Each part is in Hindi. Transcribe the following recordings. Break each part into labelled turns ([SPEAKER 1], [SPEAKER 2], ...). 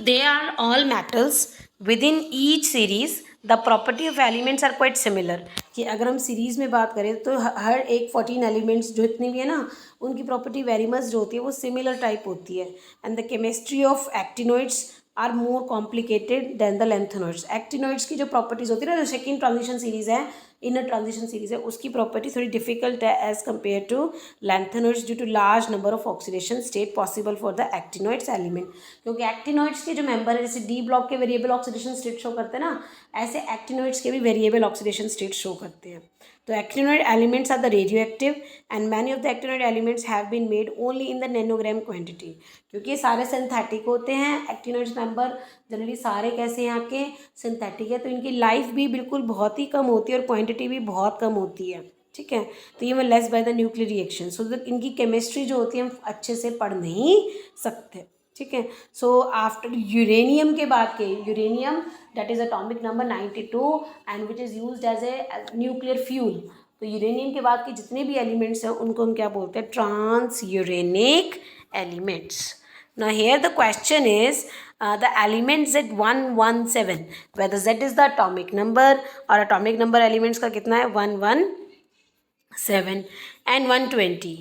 [SPEAKER 1] they are all metals within each series the property of elements are quite similar. कि अगर हम सीरीज में बात करें तो हर एक 14 एलिमेंट्स जो इतने भी है ना उनकी प्रॉपर्टी वेरी मच जो होती है वो सिमिलर टाइप होती है. And the chemistry of actinoids are more complicated than the lanthanoids. Actinoids की जो प्रॉपर्टीज होती है ना, जो सेकेंड ट्रांजिशन सीरीज है, इनर ट्रांजिशन सीरीज है, उसकी प्रॉपर्टी थोड़ी डिफिकल्ट है as compare to lanthanoids due to large number of oxidation state possible for the actinoids element. क्योंकि एक्टिनोइड्स के जो मेंबर है जैसे डी ब्लॉक के वेरिएबल ऑक्सीडेशन स्टेट शो करते हैं ना, ऐसे एक्टिनोइड्स के भी वेरिएबल ऑक्सीडेशन स्टेट शो करते हैं. तो actinoid elements are the radioactive and many of the actinoid elements have been made only in the nanogram quantity. क्योंकि ये सारे सिंथेटिक होते हैं एक्टिनोइड्स मेंबर, जनरली सारे कैसे यहाँ के सिंथेटिक है, तो इनकी लाइफ भी बिल्कुल बहुत ही कम होती है और क्वांटिटी भी बहुत कम होती है. ठीक है, तो ये मैं less by the nuclear reaction, so that इनकी केमिस्ट्री जो होती है हम अच्छे से पढ़ नहीं सकते. ठीक है, सो आफ्टर यूरेनियम के बाद के uranium that is atomic number 92 and which is used as a nuclear fuel. तो यूरेनियम के बाद के जितने भी एलिमेंट्स हैं उनको हम क्या बोलते हैं, transuranic elements. Now here the question is the element Z117, whether Z is the atomic number और atomic number elements का कितना है 117 and 120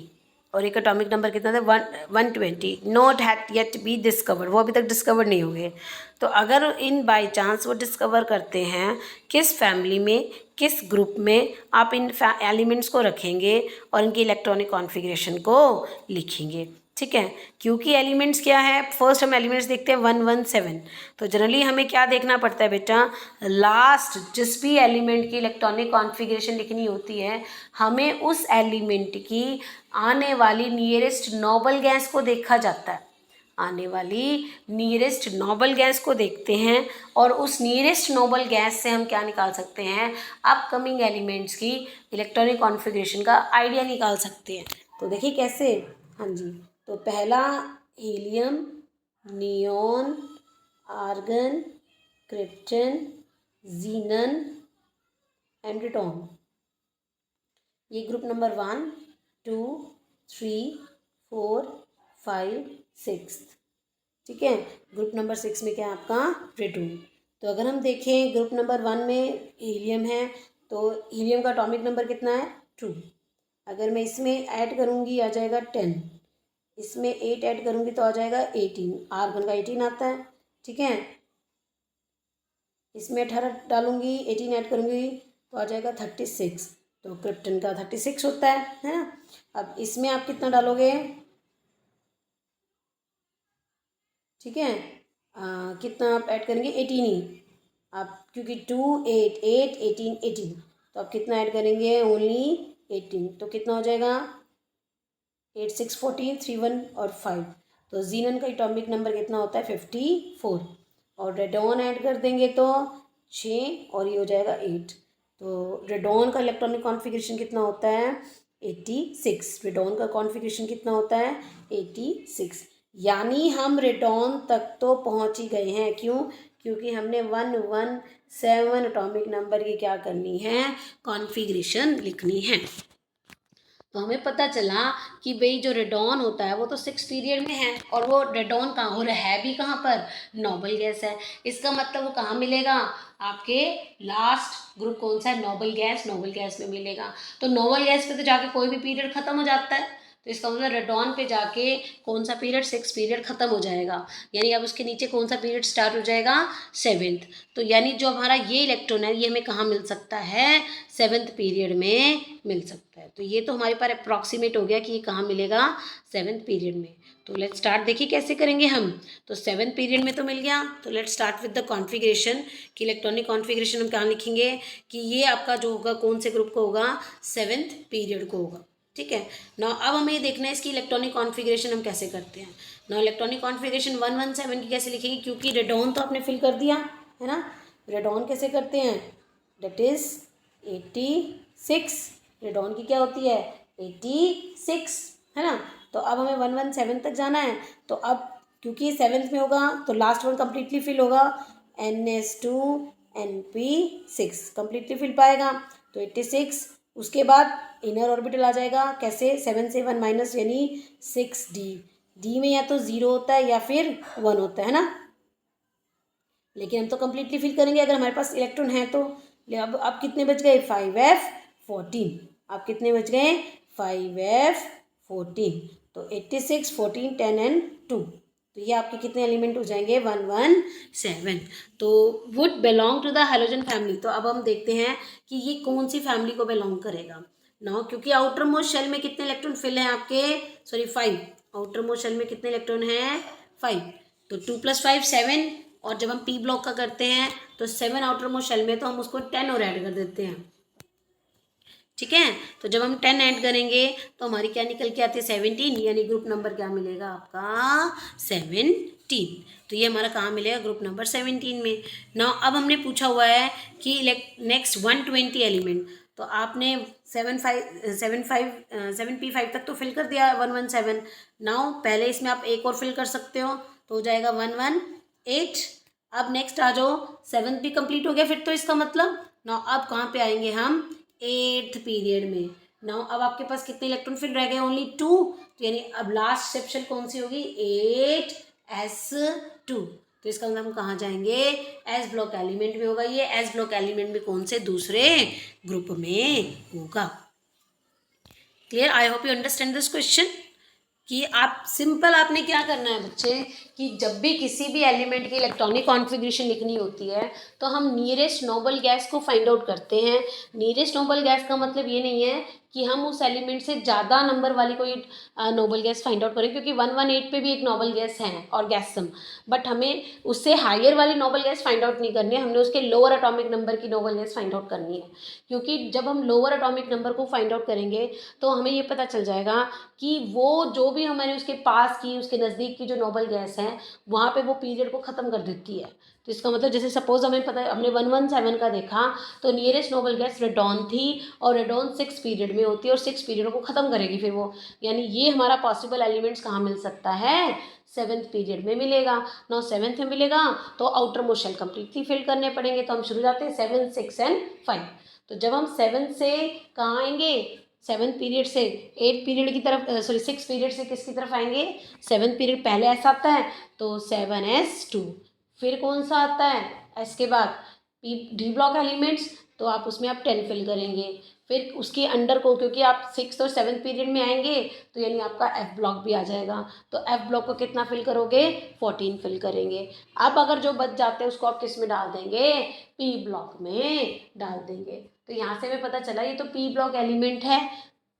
[SPEAKER 1] और एक एटॉमिक नंबर कितना था 120. Not had yet be discovered, वो अभी तक डिस्कवर नहीं हुए. तो अगर इन बाय चांस वो डिस्कवर करते हैं, किस फैमिली में किस ग्रुप में आप इन एलिमेंट्स को रखेंगे और इनकी इलेक्ट्रॉनिक कॉन्फ़िगरेशन को लिखेंगे. ठीक है, क्योंकि एलिमेंट्स क्या है, फर्स्ट हम एलिमेंट्स देखते हैं 117. तो जनरली हमें क्या देखना पड़ता है बेटा, लास्ट जिस भी एलिमेंट की इलेक्ट्रॉनिक कॉन्फ़िगरेशन लिखनी होती है हमें उस एलिमेंट की आने वाली नियरेस्ट नोबल गैस को देखा जाता है. आने वाली नियरेस्ट नोबल गैस को देखते हैं और उस नियरेस्ट नोबल गैस से हम क्या निकाल सकते हैं, अपकमिंग एलिमेंट्स की इलेक्ट्रॉनिक कॉन्फ़िगरेशन का आइडिया निकाल सकते हैं. तो देखिए कैसे, हाँ जी, तो पहला helium, neon, argon, krypton, xenon and radon. ये ग्रुप नंबर 1, 2, 3, 4, 5, 6. ठीक है, ग्रुप नंबर 6 में क्या है आपका रेडॉन. तो अगर हम देखें ग्रुप नंबर 1 में हीलियम है, तो हीलियम का एटॉमिक नंबर कितना है 2. अगर मैं इसमें ऐड करूँगी आ जाएगा 10, इसमें 8 ऐड करूँगी तो आ जाएगा 18. आर्गन का 18 आता है. ठीक है, इसमें 18 डालूँगी 18 ऐड करूँगी तो आ जाएगा 36. तो क्रिप्टन का 36 होता है ना. अब इसमें आप कितना डालोगे, ठीक है, कितना आप ऐड करेंगे 18 ही. आप क्योंकि 2, 8, 8, 18, 18, तो आप कितना ऐड करेंगे ओनली 18. तो कितना हो जाएगा 8, 6, 14, 3, 1 और 5. तो जीनन का एटॉमिक नंबर कितना होता है 54. और रेडॉन ऐड कर देंगे तो 6 और ये हो जाएगा 8. तो रेडॉन का इलेक्ट्रॉनिक कॉन्फ़िगरेशन कितना होता है 86. रेडॉन का कॉन्फ़िगरेशन कितना होता है 86. यानी हम रेडॉन तक तो पहुंच ही गए हैं. क्यों, क्योंकि हमने 117 एटॉमिक नंबर की क्या करनी है, कॉन्फ़िगरेशन लिखनी है. तो हमें पता चला कि भाई जो रेडॉन होता है वो तो 6 पीरियड में है और वो रेडॉन कहाँ हो रहा है भी कहाँ पर, नोबल गैस है. इसका मतलब वो कहाँ मिलेगा, आपके लास्ट ग्रुप कौन सा है, नोबल गैस, नोबल गैस में मिलेगा. तो नोबल गैस पे तो जाके कोई भी पीरियड ख़त्म हो जाता है. तो इसका मतलब रेडॉन पे जाके कौन सा पीरियड 6 पीरियड ख़त्म हो जाएगा. यानी अब उसके नीचे कौन सा पीरियड स्टार्ट हो जाएगा 7th. तो यानी जो हमारा ये इलेक्ट्रॉन है ये हमें कहाँ मिल सकता है 7th पीरियड में मिल सकता है. तो ये तो हमारे पास अप्रॉक्सीमेट हो गया कि ये कहाँ मिलेगा 7th पीरियड में. तो लेट्स स्टार्ट, देखिए कैसे करेंगे हम. तो 7th पीरियड में तो मिल गया, तो let's start with the configuration कि इलेक्ट्रॉनिक कॉन्फ़िगरेशन हम कहाँ लिखेंगे कि ये आपका जो होगा कौन से ग्रुप को होगा 7th पीरियड को होगा. ठीक है ना. अब हमें ये देखना है इसकी इलेक्ट्रॉनिक कॉन्फ़िगरेशन हम कैसे करते हैं ना. इलेक्ट्रॉनिक कॉन्फ़िगरेशन 117 की कैसे लिखेंगे, क्योंकि रेडॉन तो आपने फिल कर दिया है ना. रेडॉन कैसे करते हैं, दैट इज़ 86. रेडॉन की क्या होती है 86 है ना. तो अब हमें 117 तक जाना है. तो अब क्योंकि 7th में होगा तो लास्ट वन कम्प्लीटली फिल होगा, NS2NP6 कम्प्लीटली फिल पाएगा. तो 86. उसके बाद इनर ऑर्बिटल आ जाएगा, कैसे 7 से 1 माइनस यानी 6D. डी में या तो 0 होता है या फिर 1 होता है ना. लेकिन हम तो कम्प्लीटली फिल करेंगे अगर हमारे पास इलेक्ट्रॉन है तो। अब कितने बच गए 5f14। अब कितने बच गए 5f14। तो 86 14 10 एंड 2। तो ये आपके कितने एलिमेंट हो जाएंगे 117। तो would belong to the halogen family. तो अब हम देखते हैं कि ये कौन सी फैमिली को बिलोंग करेगा। नाउ क्योंकि आउटर मोस्ट शेल में कितने इलेक्ट्रॉन फिल हैं आपके, सॉरी 5। आउटर मोस्ट शेल में कितने इलेक्ट्रॉन हैं 5। तो 2 + 5 7। और जब हम पी ब्लॉक का करते हैं तो 7 आउटर मोस्ट शेल में, तो हम उसको 10 और ऐड कर देते हैं। ठीक है, तो जब हम 10 ऐड करेंगे तो हमारी क्या निकल के आती है 17, यानी ग्रुप नंबर क्या मिलेगा आपका 17। तो ये हमारा कहाँ मिलेगा ग्रुप नंबर 17 में। नाउ अब हमने पूछा हुआ है कि नेक्स्ट 120 एलिमेंट। तो आपने 7p5 तक तो फिल कर दिया 117। नाउ पहले इसमें आप एक और फिल कर सकते हो तो हो जाएगा 118। अब नेक्स्ट आ जाओ 7 भी कंप्लीट हो गया फिर तो इसका मतलब। नाउ अब कहाँ पे आएंगे हम 8th पीरियड में। नाउ अब आपके पास कितने इलेक्ट्रॉन फिल रह गए ओनली 2। तो यानी अब लास्ट सेक्शन कौन सी होगी 8s2। तो इसका मतलब हम कहाँ जाएंगे एस ब्लॉक एलिमेंट में होगा। ये एस ब्लॉक एलिमेंट में कौन से दूसरे ग्रुप में होगा। Clear, I hope you understand this question. कि आप सिंपल आपने क्या करना है बच्चे कि जब भी किसी भी एलिमेंट की इलेक्ट्रॉनिक कॉन्फ़िगरेशन लिखनी होती है तो हम नियरेस्ट नोबल गैस को फाइंड आउट करते हैं। नियरेस्ट नोबल गैस का मतलब ये नहीं है कि हम उस एलिमेंट से ज़्यादा नंबर वाली कोई नोबल गैस फाइंड आउट करें, क्योंकि 118 पे भी एक नोबल गैस है और गैस सम, बट हमें उससे हायर वाली नोबल गैस फाइंड आउट नहीं करनी है, हमने उसके लोअर एटॉमिक नंबर की नोबल गैस फाइंड आउट करनी है। क्योंकि जब हम लोअर एटॉमिक नंबर को फाइंड आउट करेंगे तो हमें ये पता चल जाएगा कि वो जो भी हमारे उसके पास की उसके नज़दीक की जो नोबल गैस है वहाँ पे वो पीरियड को ख़त्म कर देती है। तो इसका मतलब जैसे सपोज हमें पता है हमने 117 का देखा तो नियरेस्ट नोबल गैस रेडॉन थी और रेडॉन 6 पीरियड में होती है और 6 पीरियड को ख़त्म करेगी फिर वो। यानी ये हमारा पॉसिबल एलिमेंट्स कहाँ मिल सकता है 7th पीरियड में मिलेगा। नाउ 7th में मिलेगा तो outermost shell completely fill करने पड़ेंगे। तो हम शुरू जाते हैं 7 6 एंड 5। तो जब हम 7 से कहाँ आएंगे 7th पीरियड से 8th पीरियड की तरफ, सॉरी 6 पीरियड से किसकी तरफ आएंगे 7th पीरियड पहले ऐसा आता है तो 7s2। फिर कौन सा आता है एस के बाद पी डी ब्लॉक एलिमेंट्स, तो आप उसमें आप 10 फिल करेंगे। फिर उसके अंडर को क्योंकि आप 6th और 7th पीरियड में आएंगे तो यानी आपका एफ ब्लॉक भी आ जाएगा। तो एफ ब्लॉक को कितना फिल करोगे 14 फिल करेंगे। अब अगर जो बच जाते हैं उसको आप किस में डाल देंगे पी ब्लॉक में डाल देंगे। तो यहाँ से हमें पता चला ये तो पी ब्लॉक एलिमेंट है।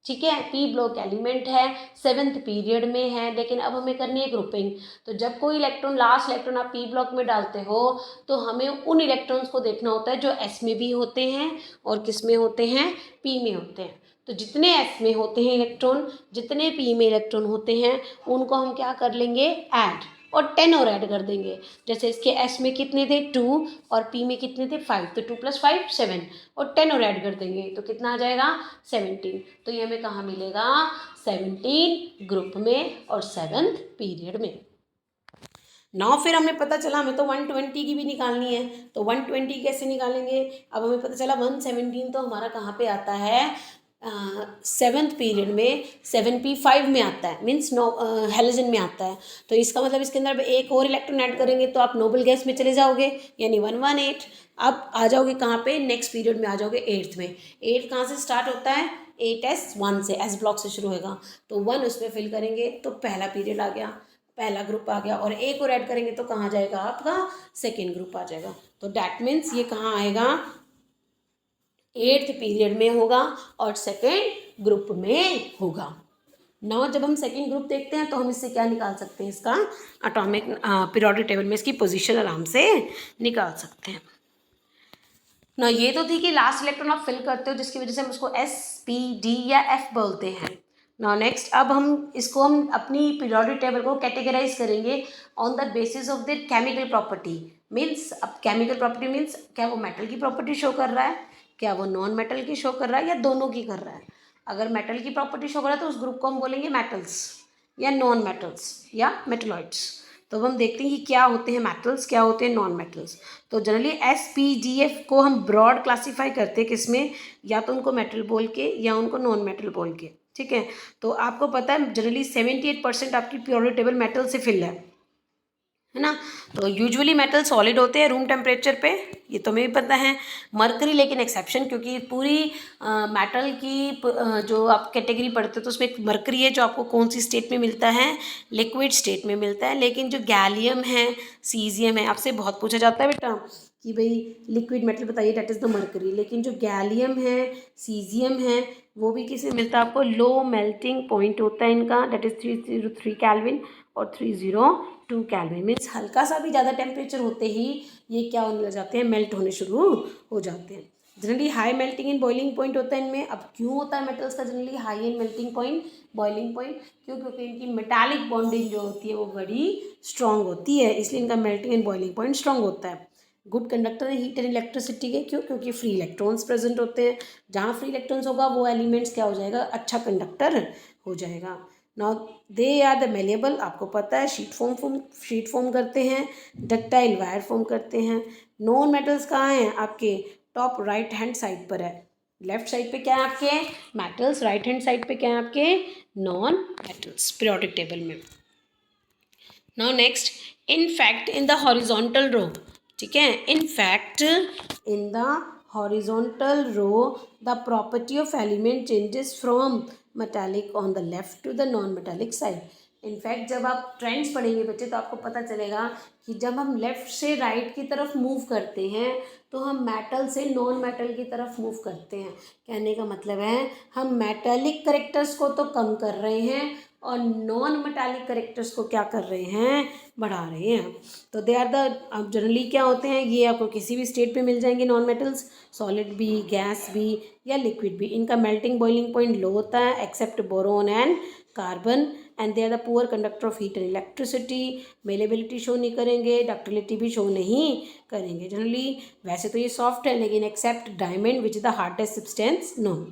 [SPEAKER 1] ठीक है, पी ब्लॉक एलिमेंट है 7th पीरियड में है, लेकिन अब हमें करनी है ग्रुपिंग। तो जब कोई इलेक्ट्रॉन लास्ट इलेक्ट्रॉन आप पी ब्लॉक में डालते हो तो हमें उन इलेक्ट्रॉन्स को देखना होता है जो एस में भी होते हैं और किस में होते हैं पी में होते हैं। तो जितने एस में होते हैं इलेक्ट्रॉन जितने पी में इलेक्ट्रॉन होते हैं उनको हम क्या कर लेंगे ऐड, और 10 और ऐड कर देंगे। जैसे इसके एस में कितने थे 2 और पी में कितने थे 5, तो 2 + 5 7 और 10 और ऐड कर देंगे तो कितना आ जाएगा 17। तो ये हमें कहाँ मिलेगा 17 ग्रुप में और 7th पीरियड में। नाउ फिर हमें पता चला हमें तो 120 की भी निकालनी है। तो 120 कैसे निकालेंगे, अब हमें पता चला 117 तो हमारा कहाँ पे आता है 7th पीरियड में 7p5 में आता है, मीन्स हेलोजन में आता है। तो इसका मतलब इसके अंदर एक और इलेक्ट्रॉन ऐड करेंगे तो आप नोबल गैस में चले जाओगे यानी 118। अब आ जाओगे कहाँ पे नेक्स्ट पीरियड में आ जाओगे 8th में। 8 कहाँ से स्टार्ट होता है 8s1 से, एस ब्लॉक से शुरू होगा तो 1 उसमें फिल करेंगे तो पहला पीरियड आ गया, पहला ग्रुप आ गया, और एक और ऐड करेंगे तो कहाँ जाएगा आपका सेकेंड ग्रुप आ जाएगा। तो डैट मीन्स ये कहाँ आएगा 8th पीरियड में होगा और सेकेंड ग्रुप में होगा। नाउ जब हम सेकेंड ग्रुप देखते हैं तो हम इससे क्या निकाल सकते हैं इसका एटॉमिक पीरियोडिक टेबल में इसकी पोजीशन आराम से निकाल सकते हैं। ना ये तो थी कि लास्ट इलेक्ट्रॉन आप फिल करते हो जिसकी वजह से हम उसको एस पी डी या एफ बोलते हैं। नाउ नेक्स्ट अब हम अपनी पीरियोडिक टेबल को कैटेगराइज करेंगे on the basis of there chemical property. Means अब केमिकल प्रॉपर्टी मीन्स क्या वो मेटल की प्रॉपर्टी शो कर रहा है, क्या वो नॉन मेटल की शो कर रहा है, या दोनों की कर रहा है। अगर मेटल की प्रॉपर्टी शो कर रहा है तो उस ग्रुप को हम बोलेंगे मेटल्स या नॉन मेटल्स या मेटलॉइड्स। तो अब हम देखते हैं कि क्या होते हैं मेटल्स क्या होते हैं नॉन मेटल्स। तो जनरली SPGF को हम ब्रॉड क्लासीफाई करते हैं किसमें, या तो उनको मेटल बोल के या उनको नॉन मेटल बोल के। ठीक है, तो आपको पता है जनरली 78% आपकी पीरियोडिक टेबल मेटल से फिल है। है ना। तो यूजुअली मेटल सॉलिड होते हैं रूम टेम्परेचर पे, ये तो हमें भी पता है। मरकरी लेकिन एक्सेप्शन, क्योंकि पूरी मेटल की जो आप कैटेगरी पढ़ते हो तो उसमें एक मरकरी है जो आपको कौन सी स्टेट में मिलता है, लिक्विड स्टेट में मिलता है। लेकिन जो गैलियम है, सीजियम है, आपसे बहुत पूछा जाता है बेटा कि भाई लिक्विड मेटल बताइए, डेट इज़ द मरकरी। लेकिन जो गैलियम है, सीजियम है, वो भी किसे मिलता है आपको, लो मेल्टिंग पॉइंट होता है इनका, डेट इज़ 303 केल्विन और 302 केल्विन। मीन्स हल्का सा भी ज़्यादा टेम्परेचर होते ही ये क्या होने लग जाते हैं, मेल्ट होने शुरू हो जाते हैं। Generally high melting and boiling point होता है इनमें। अब क्यों होता है मेटल्स का generally high and melting point, boiling point? क्यों? क्योंकि इनकी मेटालिक बॉन्डिंग जो होती है वो बड़ी स्ट्रांग होती है, इसलिए इनका melting and boiling point strong होता है। गुड कंडक्टर है हीट एंड इलेक्ट्रिसिटी के, क्यों? क्योंकि फ्री इलेक्ट्रॉन्स प्रेजेंट होते हैं। जहाँ फ्री इलेक्ट्रॉन्स होगा वो एलिमेंट्स क्या हो जाएगा, अच्छा कंडक्टर हो जाएगा। Now they are the malleable, आपको पता है शीट फॉर्म करते हैं, डक्टाइल वायर फॉर्म करते हैं। नॉन मेटल्स कहाँ हैं आपके, टॉप राइट हैंड साइड पर है। लेफ्ट साइड पे क्या है आपके मेटल्स, राइट हैंड साइड पे क्या है आपके नॉन मेटल्स पीरियोडिक टेबल में। Now next, in fact in the horizontal row, ठीक है, in fact in the horizontal row the property of element changes from metallic on the left to the non metallic side. In fact जब आप ट्रेंड्स पढ़ेंगे बच्चे तो आपको पता चलेगा कि जब हम लेफ़्ट से राइट की तरफ मूव करते हैं तो हम मेटल से नॉन मेटल की तरफ मूव करते हैं। कहने का मतलब है हम मेटालिक करेक्टर्स को तो कम कर रहे हैं और नॉन मेटालिक करेक्टर्स को क्या कर रहे हैं, बढ़ा रहे हैं। तो दे आर द, अब जनरली क्या होते हैं, ये आपको किसी भी स्टेट पे मिल जाएंगे नॉन मेटल्स, सॉलिड भी, गैस भी या लिक्विड भी। इनका मेल्टिंग बॉइलिंग पॉइंट लो होता है except boron and carbon, and they are the poor conductor of heat and electricity. Malleability show नहीं करेंगे, डक्टिलिटी भी शो नहीं करेंगे जनरली। वैसे तो ये सॉफ्ट है लेकिन except diamond which is the hardest substance known.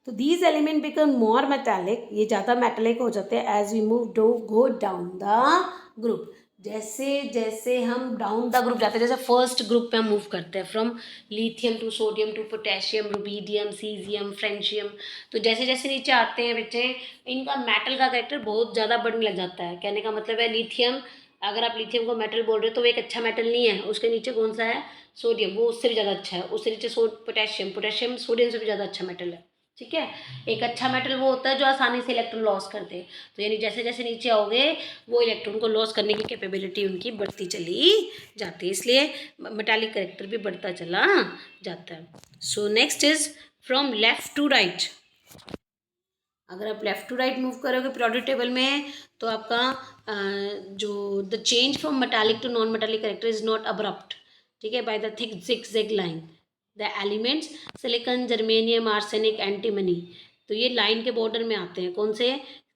[SPEAKER 1] तो these element become more metallic, ये ज़्यादा मेटालिक हो जाते हैं as we move go down the group. जैसे जैसे हम डाउन द ग्रुप जाते हैं, जैसे फर्स्ट ग्रुप पे हम मूव करते हैं from lithium to sodium to potassium, rubidium, caesium, francium. तो जैसे जैसे नीचे आते हैं बच्चे, इनका मेटल का कैरेक्टर बहुत ज़्यादा बढ़ने लग जाता है। कहने का मतलब है लिथियम, अगर आप लिथियम को मेटल बोल रहे हो तो वो एक अच्छा मेटल नहीं है। उसके नीचे कौन सा है, सोडियम, वो उससे भी ज़्यादा अच्छा है। उससे नीचे पोटेशियम, पोटेशियम सोडियम से भी ज़्यादा अच्छा मेटल है, ठीक है। एक अच्छा मेटल वो होता है जो आसानी से इलेक्ट्रॉन लॉस कर दे। तो यानी जैसे जैसे नीचे आओगे वो इलेक्ट्रॉन को लॉस करने की कैपेबिलिटी उनकी बढ़ती चली जाती है, इसलिए मेटालिक करेक्टर भी बढ़ता चला जाता है। So next is from left to right. अगर आप लेफ्ट टू राइट मूव करोगे पीरियोडिक टेबल में तो आपका जो the change from metallic to non metallic character is not abrupt, ठीक है, by the thick zigzag line. The elements silicon, germanium, arsenic, antimony, तो ये लाइन के बॉर्डर में आते हैं। कौन से,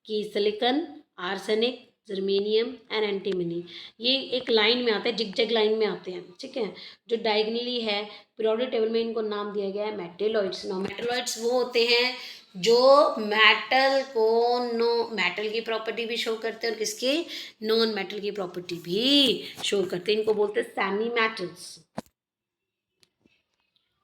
[SPEAKER 1] कि silicon, arsenic, germanium and antimony, ये एक लाइन में आते हैं, जिगजैग लाइन में आते हैं, ठीक है। जो डायगनली है पीरियोडिक टेबल में इनको नाम दिया गया है मेटेलॉइड्स। नो मेटेलॉइड्स वो होते हैं जो मेटल को, नो मेटल की प्रॉपर्टी भी शो करते हैं और किसकी, नॉन मेटल की प्रॉपर्टी भी शो करते हैं। इनको बोलते हैं सेमी मेटल्स।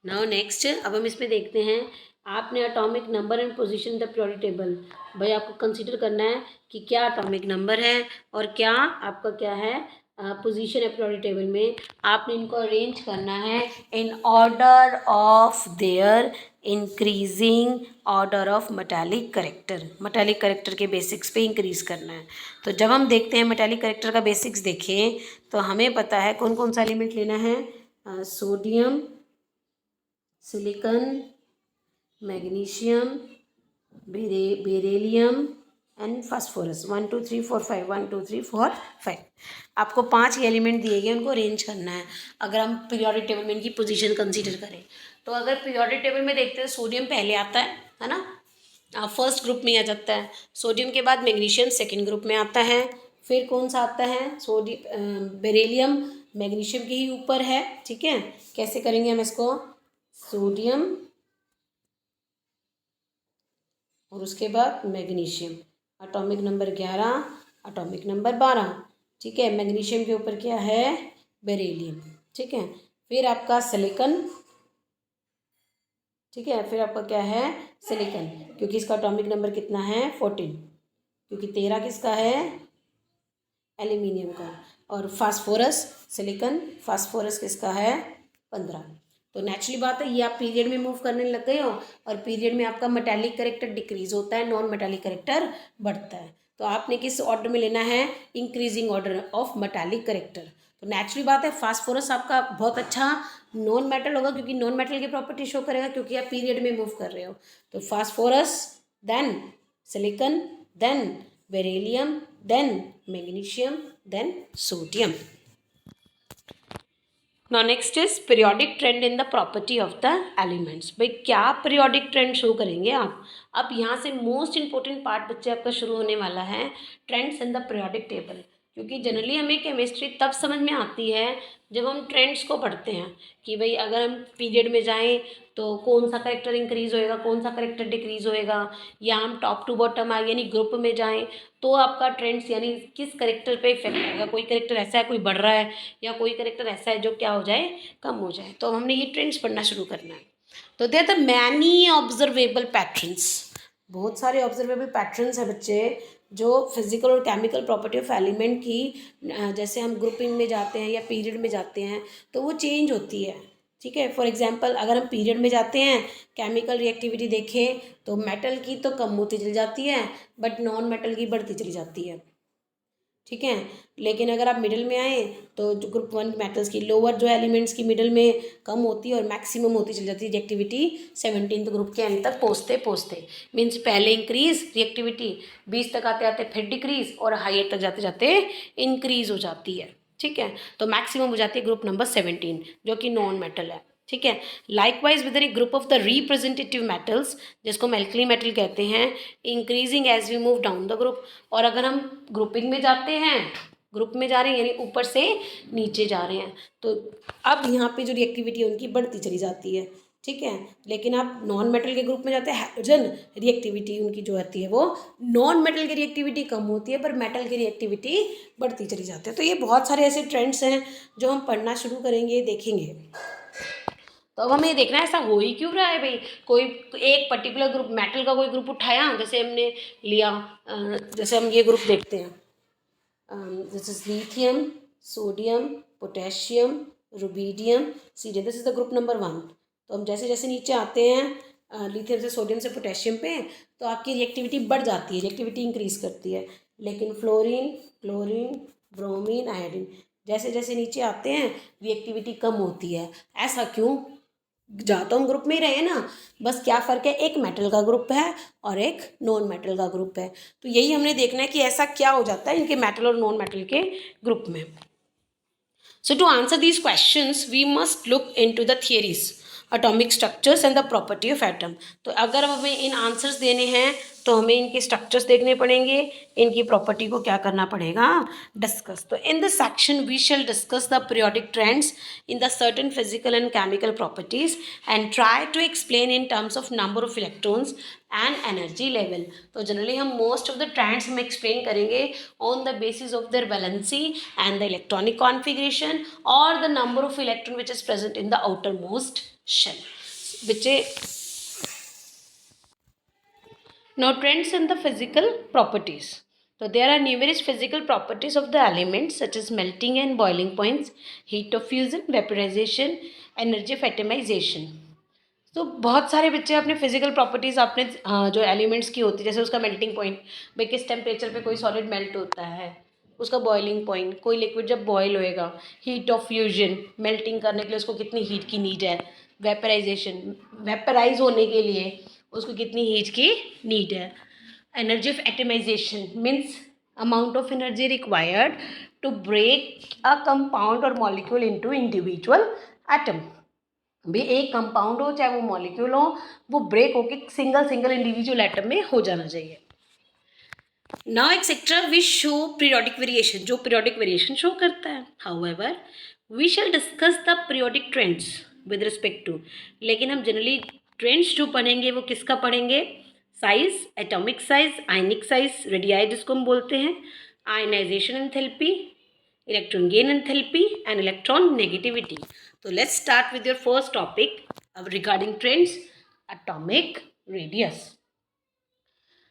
[SPEAKER 1] नाउ नेक्स्ट, अब हम इसमें देखते हैं, आपने atomic number and position the periodic table, भाई आपको कंसीडर करना है कि क्या एटॉमिक नंबर है और क्या आपका क्या है पोजीशन है पीरियोडिक टेबल में। आपने इनको अरेंज करना है in order of their increasing order of metallic character. Metallic character के बेसिक्स पे इंक्रीज करना है। तो जब हम देखते हैं मेटालिक करेक्टर का बेसिक्स देखें तो हमें पता है कौन कौन सा एलिमेंट लेना है, sodium, silicon, magnesium, beryllium and phosphorus. 1 2 3 4 5, 1 2 3 4 5, आपको 5 ही एलिमेंट दिए गए, उनको अरेंज करना है। अगर हम पीरियोडिक टेबल में इनकी पोजीशन कंसीडर करें तो अगर पीरियोडिक टेबल में देखते हैं सोडियम पहले आता है ना, फर्स्ट ग्रुप में आ जाता है। सोडियम के बाद मैग्नीशियम सेकेंड ग्रुप में आता है। फिर कौन सा आता है, बेरेलियम मैग्नीशियम के ही ऊपर है, ठीक है। कैसे करेंगे हम इसको, सोडियम और उसके बाद magnesium, atomic number 11, atomic number 12, ठीक है। मैग्नीशियम के ऊपर क्या है, बेरिलियम, ठीक है। फिर आपका सिलिकॉन, ठीक है। फिर आपका क्या है, सिलिकॉन, क्योंकि इसका एटॉमिक नंबर कितना है 14, क्योंकि 13 किसका है, एल्यूमिनियम का। और फास्फोरस, सिलिकॉन, फास्फोरस किसका है? 15। तो नेचुरली बात है, ये आप पीरियड में मूव करने लग गए हो और पीरियड में आपका मेटालिक करेक्टर डिक्रीज होता है, नॉन मेटालिक करेक्टर बढ़ता है। तो आपने किस ऑर्डर में लेना है? Increasing order of metallic character. तो नेचुरली बात है, फास्फोरस आपका बहुत अच्छा नॉन मेटल होगा, क्योंकि नॉन मेटल की प्रॉपर्टी शो करेगा, क्योंकि आप पीरियड में मूव कर रहे हो। तो phosphorus, then silicon, then beryllium, then magnesium, then sodium. Now next is periodic trend in the property of the elements. भाई क्या पीरियोडिक ट्रेंड शो करेंगे आप? अब यहाँ से मोस्ट इंपॉर्टेंट पार्ट बच्चे आपका शुरू होने वाला है, trends in the periodic table. क्योंकि जनरली हमें केमिस्ट्री तब समझ में आती है जब हम ट्रेंड्स को पढ़ते हैं कि भाई अगर हम पीरियड में जाएं तो कौन सा करेक्टर इंक्रीज होएगा, कौन सा करेक्टर डिक्रीज होएगा, या हम टॉप टू बॉटम आए यानी ग्रुप में जाएं तो आपका ट्रेंड्स यानी किस करेक्टर पे इफेक्ट आएगा। कोई करेक्टर ऐसा है कोई बढ़ रहा है, या कोई करेक्टर ऐसा है जो क्या हो जाए, कम हो जाए। तो हमने ये ट्रेंड्स पढ़ना शुरू करना है। तो there are the many observable patterns, बहुत सारे ऑब्जर्वेबल पैटर्न्स है बच्चे जो फिजिकल और केमिकल प्रॉपर्टी ऑफ एलिमेंट की जैसे हम ग्रुपिंग में जाते हैं या पीरियड में जाते हैं तो वो चेंज होती है। ठीक है, फॉर एग्जांपल अगर हम पीरियड में जाते हैं, केमिकल रिएक्टिविटी देखें तो मेटल की तो कम होती चली जाती है बट नॉन मेटल की बढ़ती चली जाती है। ठीक है, लेकिन अगर आप मिडिल में आए तो जो ग्रुप 1 मेटल्स की लोअर जो एलिमेंट्स की मिडिल में कम होती है और मैक्सिमम होती चली जाती है रिएक्टिविटी 17th ग्रुप के एंड तक पहुँचते पहुँचते। मीन्स पहले इंक्रीज रिएक्टिविटी, 20 तक आते आते फिर डिक्रीज और हायर तक जाते जाते इंक्रीज हो जाती है। ठीक है, तो मैक्सिमम हो जाती है ग्रुप नंबर 17 जो कि नॉन मेटल है। ठीक है, likewise with the group of the representative metals जिसको हम एल्कली मेटल कहते हैं, increasing as we move down the group. और अगर हम ग्रुपिंग में जाते हैं, ग्रुप में जा रहे हैं यानी ऊपर से नीचे जा रहे हैं, तो अब यहाँ पे जो रिएक्टिविटी है उनकी बढ़ती चली जाती है। ठीक है, लेकिन आप नॉन मेटल के ग्रुप में जाते हैं, हाइड्रोजन रिएक्टिविटी उनकी जो होती है वो नॉन मेटल की रिएक्टिविटी कम होती है पर मेटल की रिएक्टिविटी बढ़ती चली जाती है। तो ये बहुत सारे ऐसे ट्रेंड्स हैं जो हम पढ़ना शुरू करेंगे, देखेंगे। तो अब हमें देखना है ऐसा हो ही क्यों रहा है भाई। कोई एक पर्टिकुलर ग्रुप मेटल का कोई ग्रुप उठाया, जैसे हमने लिया, जैसे हम ये ग्रुप देखते हैं, this is lithium, sodium, potassium, rubidium, cerium, this is the group number 1। तो हम जैसे जैसे नीचे आते हैं लिथियम से सोडियम से पोटेशियम पे तो आपकी रिएक्टिविटी बढ़ जाती है, रिएक्टिविटी इंक्रीज करती है। लेकिन फ्लोरीन, क्लोरीन, ब्रोमीन, आयोडीन जैसे जैसे नीचे आते हैं रिएक्टिविटी कम होती है। ऐसा क्यों? जा तो हम ग्रुप में ही रहे ना, बस क्या फ़र्क है, एक मेटल का ग्रुप है और एक नॉन मेटल का ग्रुप है। तो यही हमने देखना है कि ऐसा क्या हो जाता है इनके मेटल और नॉन मेटल के ग्रुप में। So to answer these questions we must look into the theories, atomic structures and the property of atom. तो अगर हमें इन आंसर्स देने हैं तो हमें इनके स्ट्रक्चर्स देखने पड़ेंगे, इनकी प्रॉपर्टी को क्या करना पड़ेगा, डिस्कस। तो in this section we shall discuss the periodic trends in the certain physical and chemical properties and try to explain in terms of number of electrons and energy level. तो जनरली हम मोस्ट ऑफ द ट्रेंड्स हम एक्सप्लेन करेंगे on the basis of their valency and the electronic configuration और the number of electron which is present in the outermost shell. Which now trends in the physical properties. So there are numerous physical properties of the elements such as melting and boiling points, heat of fusion, vaporization, energy of atomization. तो बहुत सारे बच्चे अपने फिजिकल प्रॉपर्टीज़ आपने जो एलिमेंट्स की होती है, जैसे उसका मेल्टिंग पॉइंट, भाई किस टेम्परेचर पे कोई सॉलिड मेल्ट होता है, उसका बॉइलिंग पॉइंट, कोई लिक्विड जब बॉयल होएगा, हीट ऑफ फ्यूजन, मेल्टिंग करने के लिए उसको कितनी हीट की नीड है, वेपराइजेशन, वेपराइज होने के लिए उसको कितनी हीट की नीड है, energy of atomisation means amount of energy required to break a compound और मॉलिक्यूल इनटू इंडिविजुअल एटम। भी एक कंपाउंड हो चाहे वो मॉलिक्यूल हो, वो ब्रेक होके सिंगल सिंगल इंडिविजुअल एटम में हो जाना चाहिए। Now etcetera we show periodic variation, जो पीरियोडिक वेरिएशन शो करता है। However we shall discuss the periodic trends with respect to, लेकिन हम जनरली ट्रेंड्स जो पढ़ेंगे वो किसका पढ़ेंगे, size, atomic size, ionic size, radii जिसको हम बोलते हैं, ionisation enthalpy, electron gain enthalpy and electron negativity. So let's start with your first topic regarding trends, atomic radius.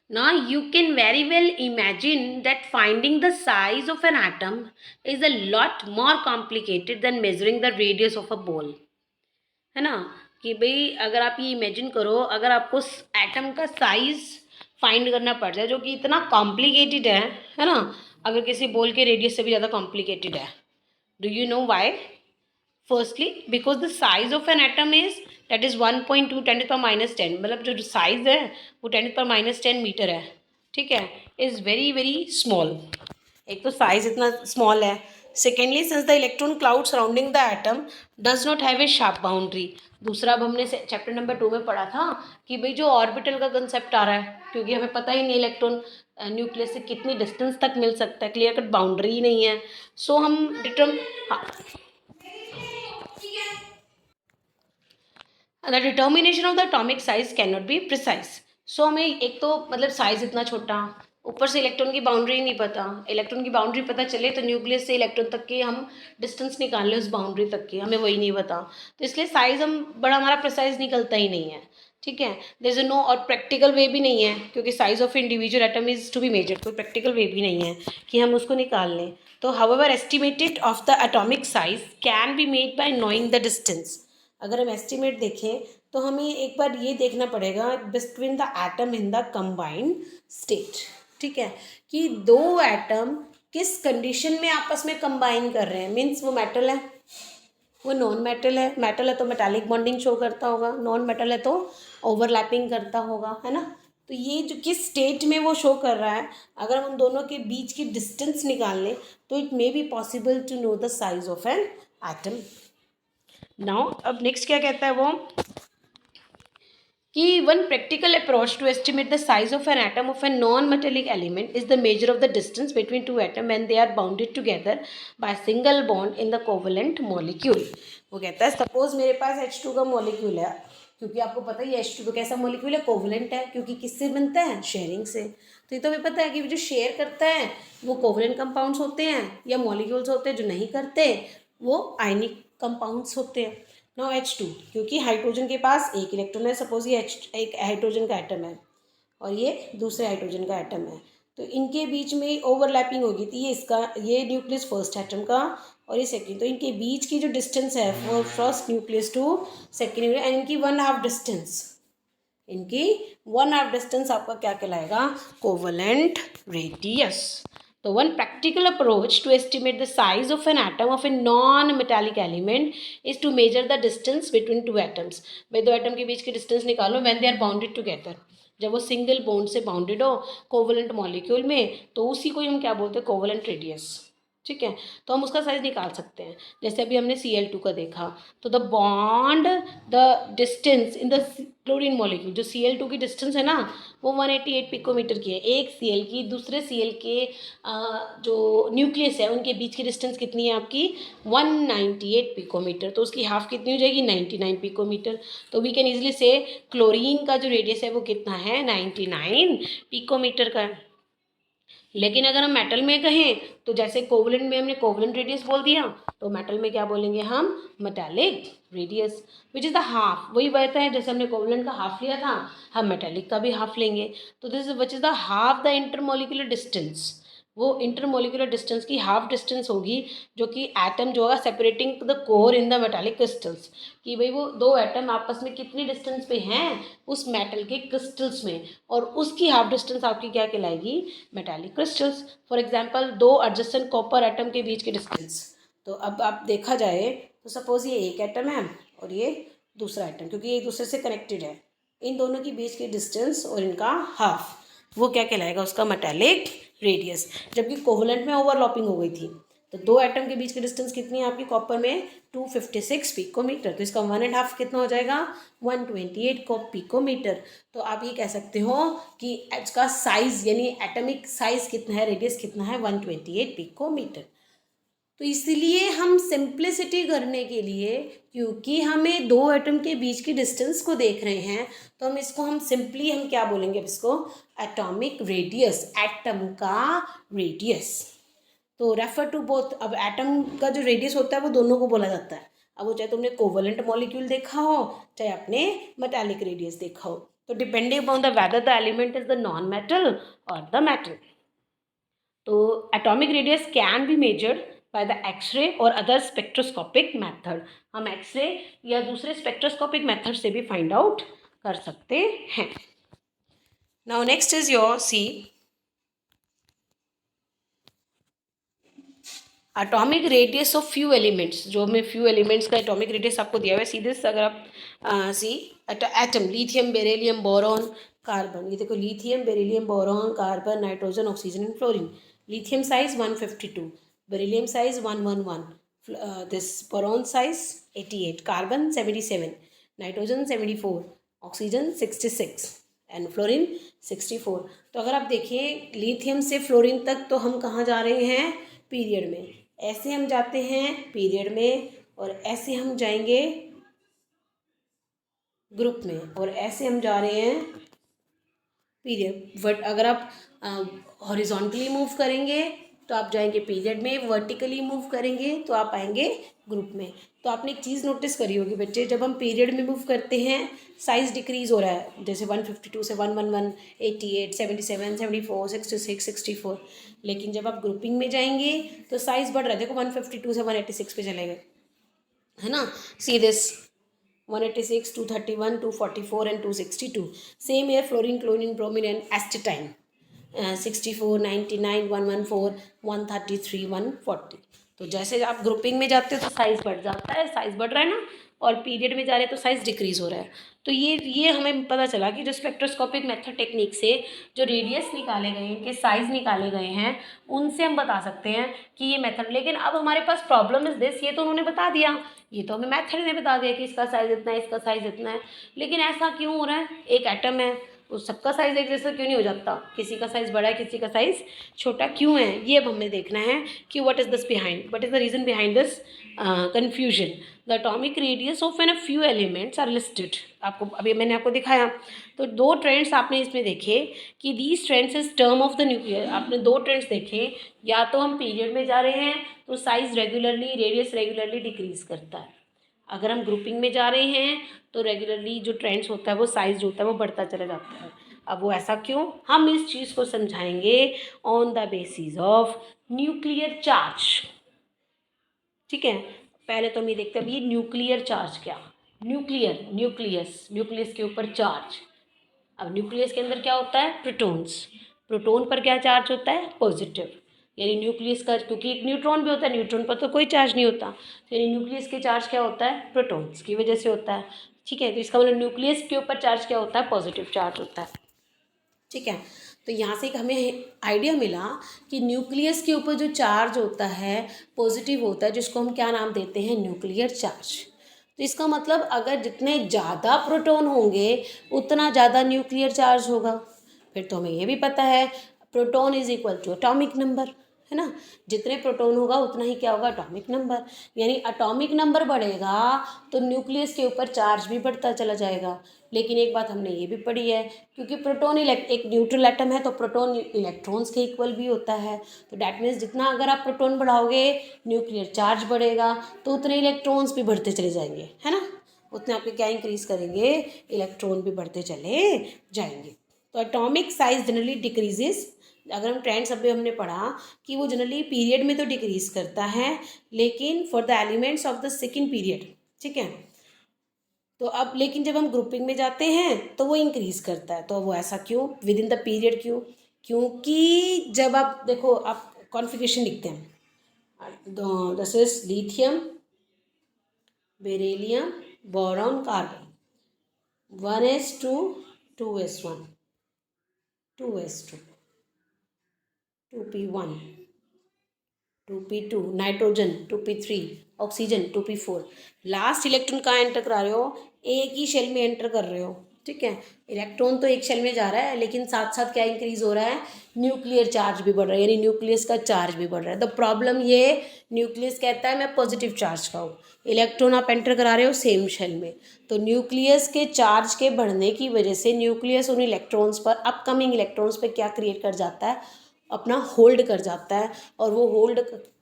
[SPEAKER 1] Now you can very well imagine that finding the size of an atom is a lot more complicated than measuring the radius of a ball. है ना, कि भाई अगर आप ये इमेजिन करो, अगर आपको एटम का साइज फाइंड करना पड़ जाए जो कि इतना कॉम्प्लिकेटेड है ना, अगर किसी बॉल के रेडियस से भी ज़्यादा कॉम्प्लिकेटेड है. Do you know why? Firstly because the size of an atom is that is 1.2 10⁻10, मतलब जो साइज है वो 10⁻10 मीटर है. ठीक है, इज़ वेरी वेरी स्मॉल. एक तो साइज इतना स्मॉल है. Secondly since the electron cloud surrounding the atom does not have a sharp boundary. दूसरा अब हमने चैप्टर नंबर 2 में पढ़ा था कि भाई जो ऑर्बिटल का कंसेप्ट आ रहा है, क्योंकि हमें पता ही नहीं इलेक्ट्रॉन न्यूक्लियस से कितनी डिस्टेंस तक मिल सकता है, क्लियर कट बाउंड्री ही नहीं है. सो हम हाँ, the determination of the atomic size can not be precise. So हमें एक तो मतलब साइज इतना छोटा, ऊपर से इलेक्ट्रॉन की बाउंड्री नहीं पता. इलेक्ट्रॉन की बाउंड्री पता चले तो न्यूक्लियस से इलेक्ट्रॉन तक के हम डिस्टेंस निकाल लें उस बाउंड्री तक की, हमें वही नहीं पता. तो इसलिए साइज हम बड़ा हमारा प्रिसाइज निकलता ही नहीं है. ठीक है, देयर इज नो और प्रैक्टिकल वे भी नहीं है, क्योंकि size of individual atom is to be measured. कोई प्रैक्टिकल वे भी नहीं है कि हम उसको निकाल लें. तो however estimated of the atomic size can be made by knowing the distance. अगर हम एस्टिमेट देखें तो हमें एक बार ये देखना पड़ेगा between the atom in the combined state. ठीक है, कि दो एटम किस कंडीशन में आपस में कंबाइन कर रहे हैं. मीन्स वो मेटल है, वो नॉन मेटल है. मेटल है तो मेटालिक बॉन्डिंग शो करता होगा, नॉन मेटल है तो ओवरलैपिंग करता होगा, है ना. तो ये जो किस स्टेट में वो शो कर रहा है, अगर हम उन दोनों के बीच की डिस्टेंस निकाल लें तो it may be possible to know the size of an atom. Now अब नेक्स्ट क्या कहता है वो कि one practical approach to estimate the size of an atom of an non metallic element is the measure of the distance between two atom when they are bounded together by single bond in the covalent molecule. वो कहता है सपोज मेरे पास H2 का मॉलिक्यूल है, क्योंकि आपको पता ही है H2 कैसा मॉलिक्यूल है, कोवेलेंट है, क्योंकि किससे बनता है, शेयरिंग से. तो ये तो हमें पता है कि जो शेयर करता है वो कोवेलेंट कंपाउंड्स होते हैं या मॉलिक्यूल्स होते हैं. जो नहीं करते वो आयनिक कंपाउंड्स होते हैं. नाउ H2, क्योंकि हाइड्रोजन के पास एक इलेक्ट्रॉन है, सपोज ये एक हाइड्रोजन का एटम है और ये दूसरे हाइड्रोजन का एटम है, तो इनके बीच में ओवरलैपिंग होगी. तो ये इसका, ये न्यूक्लियस फर्स्ट एटम का और ये सेकेंड, तो इनके बीच की जो डिस्टेंस है वो first nucleus to second, and इनकी 1/2 डिस्टेंस, इनकी 1/2 डिस्टेंस आपका क्या कहलाएगा, कोवेलेंट रेडियस. तो one practical approach to estimate the size of an atom of a non-metallic element is to measure the distance between two atoms. भाई दो एटम के बीच की डिस्टेंस निकालो when they are bounded together. जब वो सिंगल बॉन्ड से बाउंडेड हो कोवेलेंट मॉलिक्यूल में, तो उसी को हम क्या बोलते हैं, कोवेलेंट रेडियस. ठीक है, तो हम उसका साइज निकाल सकते हैं. जैसे अभी हमने Cl2 का देखा, तो the bond the distance in the chlorine molecule, जो Cl2 की डिस्टेंस है ना वो 188 पिकोमीटर की है. एक Cl की दूसरे Cl के जो न्यूक्लियस है उनके बीच की डिस्टेंस कितनी है आपकी, 198 पिकोमीटर. तो उसकी हाफ कितनी हो जाएगी, 99 पिकोमीटर. तो वी कैन इजीली से क्लोरीन का जो रेडियस है वो कितना है, 99 पिकोमीटर का है. लेकिन अगर हम मेटल में कहें तो जैसे कोवलेंट में हमने कोवलेंट रेडियस बोल दिया, तो मेटल में क्या बोलेंगे हम, metallic radius, which is the half. वही कहता है जैसे हमने कोवलेंट का हाफ लिया था, हम मेटालिक का भी हाफ लेंगे. तो this which is the half the intermolecular distance. वो इंटरमोलिकुलर डिस्टेंस की हाफ डिस्टेंस होगी, जो कि एटम जो होगा separating the core in the metallic crystals, कि भाई वो दो एटम आपस में कितनी डिस्टेंस पे हैं उस मेटल के क्रिस्टल्स में, और उसकी हाफ डिस्टेंस आपकी क्या कहलाएगी, मेटालिक क्रिस्टल्स. फॉर एग्जांपल दो एडजेसेंट कॉपर एटम के बीच की डिस्टेंस. तो अब आप देखा जाए तो सपोज ये एक एटम है और ये दूसरा एटम, क्योंकि ये एक दूसरे से कनेक्टेड है, इन दोनों के बीच की डिस्टेंस और इनका हाफ, वो क्या कहलाएगा, उसका मेटालिक रेडियस. जबकि कोवेलेंट में ओवरलैपिंग हो गई थी, तो दो एटम के बीच की डिस्टेंस कितनी है आपकी कॉपर में, 256 पिकोमीटर. तो इसका 1/2 कितना हो जाएगा, 128 पिकोमीटर. तो आप ये कह सकते हो कि इसका साइज यानी एटॉमिक साइज कितना है, रेडियस कितना है, 128 पिकोमीटर. तो इसलिए हम सिंप्लिसिटी करने के लिए, क्योंकि हमें दो एटम के बीच की डिस्टेंस को देख रहे हैं, तो हम इसको हम सिंपली हम क्या बोलेंगे, अब इसको एटॉमिक रेडियस, एटम का रेडियस. तो रेफर टू बोथ. अब एटम का जो रेडियस होता है वो दोनों को बोला जाता है. अब वो चाहे तुमने कोवेलेंट मॉलिक्यूल देखा हो चाहे आपने मेटालिक रेडियस देखा हो. तो depending upon the whether the element is the non metal और द मेटल। तो atomic radius can be measured by the x ray और अदर स्पेक्ट्रोस्कोपिक मेथड। हम एक्सरे या दूसरे स्पेक्ट्रोस्कोपिक मेथड से भी फाइंड आउट कर सकते हैं। Now next is your see atomic radius of few elements. जो हमें फ्यू एलिमेंट्स का एटॉमिक रेडियस आपको दिया हुआ है सीधे अगर आप see atom lithium beryllium boron carbon, ये देखो lithium beryllium boron carbon nitrogen oxygen and fluorine. Lithium size 152, beryllium size 111, this boron size 88, carbon 77, nitrogen 74, oxygen 66 and fluorine 64। तो अगर आप देखिए लिथियम से फ्लोरीन तक तो हम कहाँ जा रहे हैं, पीरियड में। ऐसे हम जाते हैं पीरियड में और ऐसे हम जाएंगे ग्रुप में और ऐसे हम जा रहे हैं पीरियड। बट अगर आप हॉरिजॉन्टली मूव करेंगे तो आप जाएंगे पीरियड में, वर्टिकली मूव करेंगे तो आप आएंगे ग्रुप में। तो आपने एक चीज़ नोटिस करी होगी बच्चे, जब हम पीरियड में मूव करते हैं साइज डिक्रीज हो रहा है, जैसे 152 से 111, 88, 77, 74, 66, 64। लेकिन जब आप ग्रुपिंग में जाएंगे तो साइज बढ़ रहा है, देखो 152 से 186 पे चले गए, है ना। See this 186, 231, 244 and 262. Same here fluorine, chlorine, bromine and astatine. 64, 99, 114, 133, 140. तो जैसे आप ग्रुपिंग में जाते हो तो साइज बढ़ जाता है, साइज बढ़ रहा है ना, और पीरियड में जा रहे हैं तो साइज डिक्रीज हो रहा है। तो ये हमें पता चला कि जो स्पेक्ट्रोस्कोपिक मेथड टेक्निक से जो रेडियस निकाले गए हैं, के साइज निकाले गए हैं, उनसे हम बता सकते हैं कि ये मेथड। लेकिन अब हमारे पास प्रॉब्लम इज दिस, ये तो उन्होंने बता दिया, ये तो हमें मेथड ने बता दिया कि इसका साइज इतना है, इसका साइज इतना है, लेकिन ऐसा क्यों हो रहा है, एक एटम है उस सबका साइज एक जैसा क्यों नहीं हो जाता, किसी का साइज बड़ा है किसी का साइज छोटा क्यों है, ये अब हमें देखना है कि what is this behind, what is the reason behind this confusion. The atomic radius of an a few elements are listed. आपको अभी मैंने आपको दिखाया, तो दो ट्रेंड्स आपने इसमें देखे कि these trends is term of the nuclear. आपने दो ट्रेंड्स देखे, या तो हम पीरियड में जा रहे हैं तो size regularly, radius regularly decrease करता है, अगर हम ग्रुपिंग में जा रहे हैं तो रेगुलरली जो ट्रेंड्स होता है वो साइज जो होता है वो बढ़ता चला जाता है। अब वो ऐसा क्यों, हम इस चीज़ को समझाएंगे on the basis of nuclear charge. ठीक है, पहले तो हम ये देखते हैं ये न्यूक्लियर चार्ज क्या, न्यूक्लियर न्यूक्लियस के ऊपर चार्ज। अब न्यूक्लियस के अंदर क्या होता है, प्रोटॉन्स, प्रोटॉन पर क्या चार्ज होता है, पॉजिटिव। यानी न्यूक्लियस का, क्योंकि एक न्यूट्रॉन भी होता है, न्यूट्रॉन पर तो कोई चार्ज नहीं होता, तो यानी न्यूक्लियस के चार्ज क्या होता है, प्रोटॉन्स की वजह से होता है। ठीक है, तो इसका मतलब न्यूक्लियस के ऊपर चार्ज क्या होता है, पॉजिटिव चार्ज होता है। ठीक है, तो यहाँ से एक हमें आइडिया मिला कि न्यूक्लियस के ऊपर जो चार्ज होता है पॉजिटिव होता है, जिसको हम क्या नाम देते हैं, न्यूक्लियर चार्ज। तो इसका मतलब अगर जितने ज़्यादा प्रोटॉन होंगे उतना ज़्यादा न्यूक्लियर चार्ज होगा। फिर तो हमें ये भी पता है proton is equal to atomic number, है ना, जितने प्रोटॉन होगा उतना ही क्या होगा, एटॉमिक नंबर। यानी एटॉमिक नंबर बढ़ेगा तो न्यूक्लियस के ऊपर चार्ज भी बढ़ता चला जाएगा। लेकिन एक बात हमने ये भी पढ़ी है, क्योंकि प्रोटॉन एक न्यूट्रल एटम है तो प्रोटॉन इलेक्ट्रॉन्स के इक्वल भी होता है। तो डैट मीन्स जितना अगर आप प्रोटॉन बढ़ाओगे न्यूक्लियर चार्ज बढ़ेगा तो उतने इलेक्ट्रॉन्स भी बढ़ते चले जाएंगे, है ना, उतने आपके क्या इंक्रीज करेंगे, इलेक्ट्रॉन भी बढ़ते चले जाएंगे। तो एटॉमिक साइज जनरली डिक्रीजेस, अगर हम ट्रेंड्स अभी हमने पढ़ा कि वो जनरली पीरियड में तो डिक्रीज करता है, लेकिन for the elements of the second period, ठीक है, तो अब लेकिन जब हम ग्रुपिंग में जाते हैं तो वो इंक्रीज करता है। तो वो ऐसा क्यों, विद इन द पीरियड क्यों, क्योंकि जब आप देखो, आप कॉन्फ़िगरेशन लिखते हैं, this is lithium beryllium boron carbon, 1s2 2s1 2s2 2p1 2p2 nitrogen 2p3 oxygen 2p4। Last electron कहाँ एंटर करा रहे हो, एक ही शेल में एंटर कर रहे हो। ठीक है, इलेक्ट्रॉन तो एक शेल में जा रहा है, लेकिन साथ साथ क्या इंक्रीज हो रहा है, न्यूक्लियर चार्ज भी बढ़ रहा है, यानी न्यूक्लियस का चार्ज भी बढ़ रहा है। तो प्रॉब्लम ये, न्यूक्लियस कहता है मैं पॉजिटिव चार्ज का हूँ, इलेक्ट्रॉन आप एंटर करा रहे हो सेम शेल में, तो न्यूक्लियस के चार्ज के बढ़ने की वजह से न्यूक्लियस उन इलेक्ट्रॉन्स पर, अपकमिंग इलेक्ट्रॉन्स पर क्या क्रिएट कर जाता है, अपना होल्ड कर जाता है। और वो होल्ड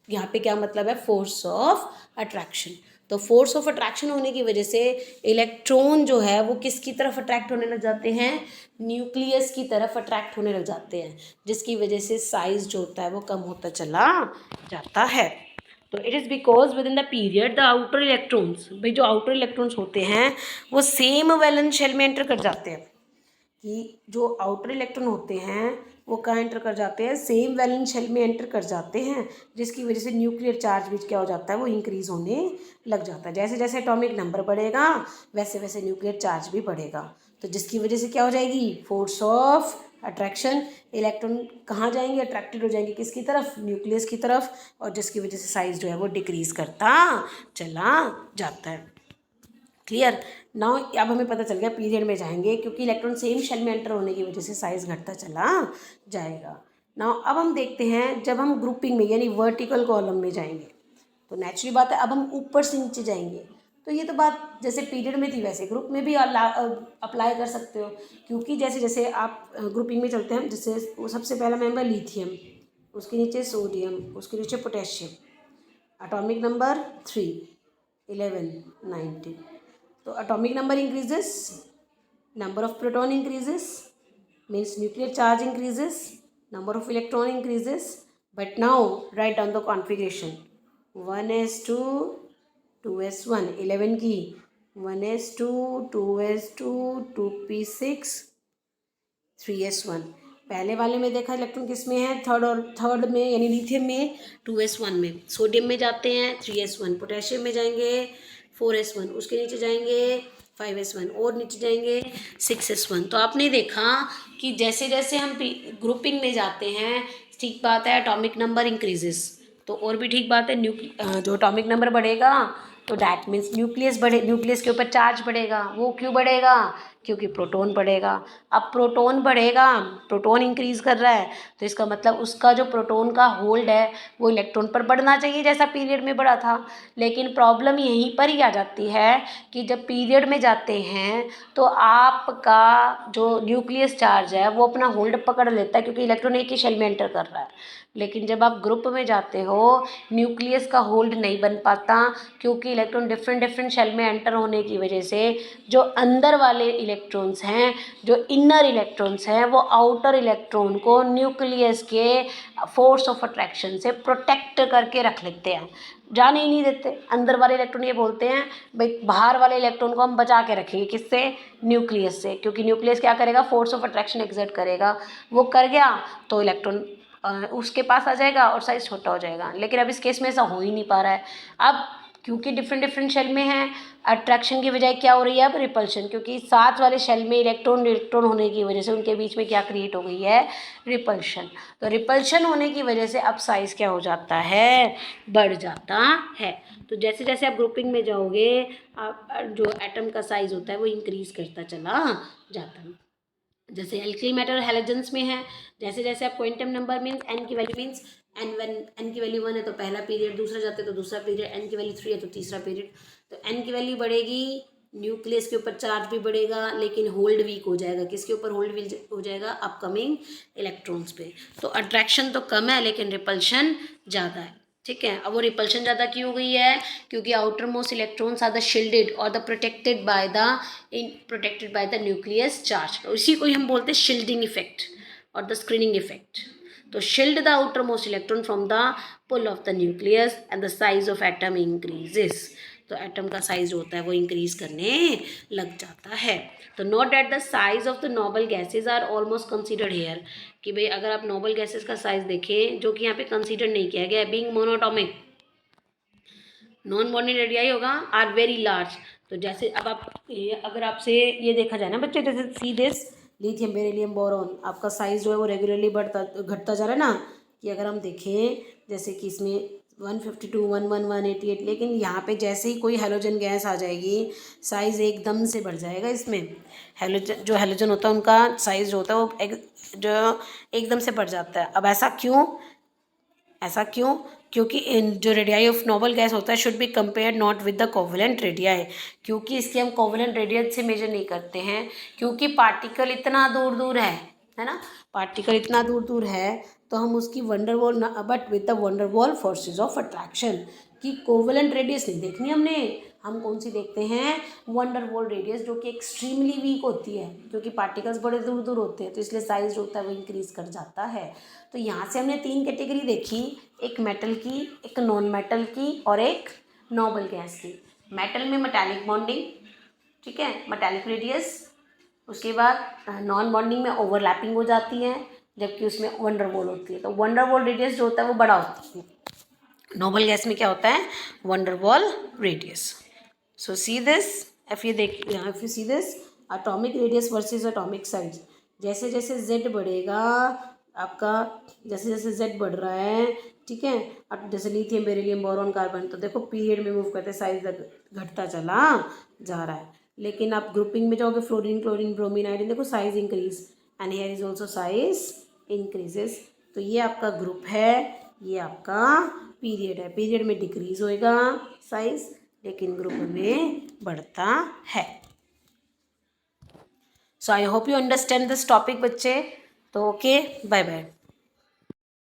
[SPEAKER 1] यहाँ पे क्या मतलब है, फोर्स ऑफ अट्रैक्शन। तो फोर्स ऑफ अट्रैक्शन होने की वजह से इलेक्ट्रॉन जो है वो किसकी तरफ अट्रैक्ट होने लग जाते हैं, न्यूक्लियस की तरफ अट्रैक्ट होने लग जाते हैं, जिसकी वजह से साइज जो होता है वो कम होता चला जाता है। तो it is because with in the period the outer electrons, भाई जो आउटर इलेक्ट्रॉन्स होते हैं वो सेम वैलेंस शेल में एंटर कर जाते हैं, कि जो आउटर इलेक्ट्रॉन होते हैं वो कहाँ एंटर कर जाते हैं, सेम वैलेंस शेल में एंटर कर जाते हैं, जिसकी वजह से न्यूक्लियर चार्ज भी क्या हो जाता है, वो इंक्रीज होने लग जाता है। जैसे जैसे एटॉमिक नंबर बढ़ेगा वैसे वैसे न्यूक्लियर चार्ज भी बढ़ेगा, तो जिसकी वजह से क्या हो जाएगी, फोर्स ऑफ अट्रैक्शन, इलेक्ट्रॉन कहाँ जाएंगे, अट्रैक्टेड हो जाएंगे किसकी तरफ, न्यूक्लियस की तरफ, और जिसकी वजह से साइज जो है वो डिक्रीज करता चला जाता है। क्लियर। नाउ अब हमें पता चल गया पीरियड में जाएंगे, क्योंकि इलेक्ट्रॉन सेम शेल में एंटर होने की वजह से साइज घटता चला जाएगा। नाउ अब हम देखते हैं जब हम ग्रुपिंग में यानी वर्टिकल कॉलम में जाएंगे, तो नेचुरली बात है अब हम ऊपर से नीचे जाएंगे, तो ये तो बात जैसे पीरियड में थी वैसे ग्रुप में भी अप्लाई कर सकते हो, क्योंकि जैसे जैसे आप ग्रुपिंग में चलते हैं, जैसे वो सबसे पहला मेंबर लिथियम, उसके नीचे सोडियम, उसके नीचे पोटेशियम, एटॉमिक नंबर 3, 11, 19, तो atomic number increases, number of proton increases, means nuclear charge increases, number of electron increases. But now write down the configuration, 1s2 2s1, 11 की 1s2 2s2 2p6 3s1। पहले वाले में देखा इलेक्ट्रॉन किस में है, थर्ड में यानी लिथियम में 2s1 में, सोडियम में जाते हैं 3s1, पोटेशियम में जाएंगे 4s1, उसके नीचे जाएंगे 5s1 और नीचे जाएंगे 6s1। तो आपने देखा कि जैसे जैसे हम ग्रुपिंग में जाते हैं, ठीक बात है एटॉमिक नंबर इंक्रीजेस, तो और भी ठीक बात है जो एटॉमिक नंबर बढ़ेगा तो डैट मीन्स न्यूक्लियस के ऊपर चार्ज बढ़ेगा। वो क्यों बढ़ेगा, क्योंकि प्रोटॉन बढ़ेगा। अब प्रोटॉन बढ़ेगा, प्रोटॉन इंक्रीज कर रहा है, तो इसका मतलब उसका जो प्रोटॉन का होल्ड है वो इलेक्ट्रॉन पर बढ़ना चाहिए जैसा पीरियड में बढ़ा था। लेकिन प्रॉब्लम यहीं पर ही आ जाती है कि जब पीरियड में जाते हैं तो आपका जो न्यूक्लियस चार्ज है वो अपना होल्ड पकड़ लेता है, क्योंकि इलेक्ट्रॉन एक ही शेल में एंटर कर रहा है। लेकिन जब आप ग्रुप में जाते हो न्यूक्लियस का होल्ड नहीं बन पाता, क्योंकि इलेक्ट्रॉन डिफरेंट शेल में एंटर होने की वजह से जो अंदर वाले इलेक्ट्रॉन्स हैं, जो इनर इलेक्ट्रॉन्स हैं, वो आउटर इलेक्ट्रॉन को न्यूक्लियस के फोर्स ऑफ अट्रैक्शन से प्रोटेक्ट करके रख लेते हैं, जाने ही नहीं देते। अंदर वाले इलेक्ट्रॉन ये बोलते हैं भाई बाहर वाले इलेक्ट्रॉन को हम बचा के रखेंगे, किससे, न्यूक्लियस से, क्योंकि न्यूक्लियस क्या करेगा, फोर्स ऑफ अट्रैक्शन एक्सर्ट करेगा। वो कर गया तो इलेक्ट्रॉन उसके पास आ जाएगा और साइज छोटा हो जाएगा। लेकिन अब इस केस में ऐसा हो ही नहीं पा रहा है। अब क्योंकि डिफरेंट शेल में है, अट्रैक्शन की बजाय क्या हो रही है, अब रिपल्शन, क्योंकि साथ वाले शेल में इलेक्ट्रॉन होने की वजह से उनके बीच में क्या क्रिएट हो गई है, रिपल्शन। तो रिपल्शन होने की वजह से अब साइज क्या हो जाता है, बढ़ जाता है। तो जैसे जैसे आप ग्रुपिंग में जाओगे आप जो एटम का साइज होता है वो इंक्रीज करता चला जाता है। जैसे एल्किल मेटल हैलोजेंस में है, जैसे जैसे आप क्वांटम नंबर मीन्स एन की वैल्यू मीन्स एन की वैल्यू 1 है तो पहला पीरियड, दूसरा जाते हैं तो दूसरा पीरियड, एन की वैल्यू 3 है तो तीसरा पीरियड। तो एन की वैल्यू बढ़ेगी, न्यूक्लियस के ऊपर चार्ज भी बढ़ेगा, लेकिन होल्ड वीक हो जाएगा। किसके ऊपर होल्ड वीक हो जाएगा, अपकमिंग इलेक्ट्रॉन्स पे। तो अट्रैक्शन तो कम है लेकिन रिपल्शन ज़्यादा है। ठीक है, अब वो रिपल्शन ज़्यादा क्यों हो गई है, क्योंकि outermost electrons are the shielded और the protected by the nucleus charge. इसी को ही हम बोलते हैं शील्डिंग इफेक्ट और द स्क्रीनिंग इफेक्ट। तो shield the outermost electron from the pull of the nucleus and the size of atom increases. तो एटम का साइज होता है वो इंक्रीज करने लग जाता है। तो note that the size of the noble gases are almost considered hair, कि भाई अगर आप नोबल गैसेज का साइज देखें जो कि यहाँ पे कंसीडर नहीं किया गया है, being monoatomic, non bonded radii होगा, आर वेरी लार्ज। तो जैसे अब आप अगर आपसे ये देखा जाए ना बच्चे, जैसे see this lithium beryllium boron, आपका साइज जो है वो रेगुलरली घटता जा रहा है ना, कि अगर हम देखें जैसे कि इसमें 152, 11, 188, लेकिन यहाँ पे जैसे ही कोई हेलोजन गैस आ जाएगी साइज़ एकदम से बढ़ जाएगा। इसमें हेलोजन होता है उनका साइज़ जो होता है वो जो एकदम से बढ़ जाता है। अब ऐसा क्यों, क्योंकि जो रेडियाई ऑफ नोबल गैस होता है should be compare not with the covalent radii, क्योंकि इसके हम कोवेलेंट रेडियस से मेजर नहीं करते हैं, क्योंकि पार्टिकल इतना दूर दूर है ना, पार्टिकल इतना दूर दूर है तो हम उसकी van der Waals but with the van der Waals forces of attraction की कोवेलेंट रेडियस नहीं देखनी हमने, हम कौन सी देखते हैं, वंडर वॉल रेडियस, जो कि एक्सट्रीमली वीक होती है क्योंकि पार्टिकल्स बड़े दूर दूर होते हैं, तो इसलिए साइज जो होता है वो इंक्रीज कर जाता है। तो यहाँ से हमने 3 कैटेगरी देखी, एक मेटल की, एक नॉन मेटल की और एक नोबल गैस की। मेटल में मेटालिक बॉन्डिंग, ठीक है, मेटालिक रेडियस, उसके बाद नॉन बॉन्डिंग में ओवरलैपिंग हो जाती है, जबकि उसमें वंडर वॉल होती है। तो वंडर वॉल रेडियस जो होता है वो बड़ा होता है, नोबल गैस में क्या होता है, wonder wall radius. So see this, if you see this atomic radius versus atomic size, जैसे जैसे जेड बढ़ेगा आपका, जैसे जैसे जेड बढ़ रहा है, ठीक है, अब जैसे लिथियम बेरिलियम बोरॉन कार्बन, तो देखो पीरियड में मूव करते साइज घटता चला जा रहा है। लेकिन आप ग्रुपिंग में जाओगे, फ्लोरीन क्लोरीन ब्रोमीन आयोडीन, देखो size increase and here is also size increases. तो ये आपका ग्रुप है, ये आपका पीरियड है, पीरियड में डिक्रीज होएगा साइज, लेकिन ग्रुप में बढ़ता है। So I hope you understand this topic बच्चे। तो ओके, बाय बाय।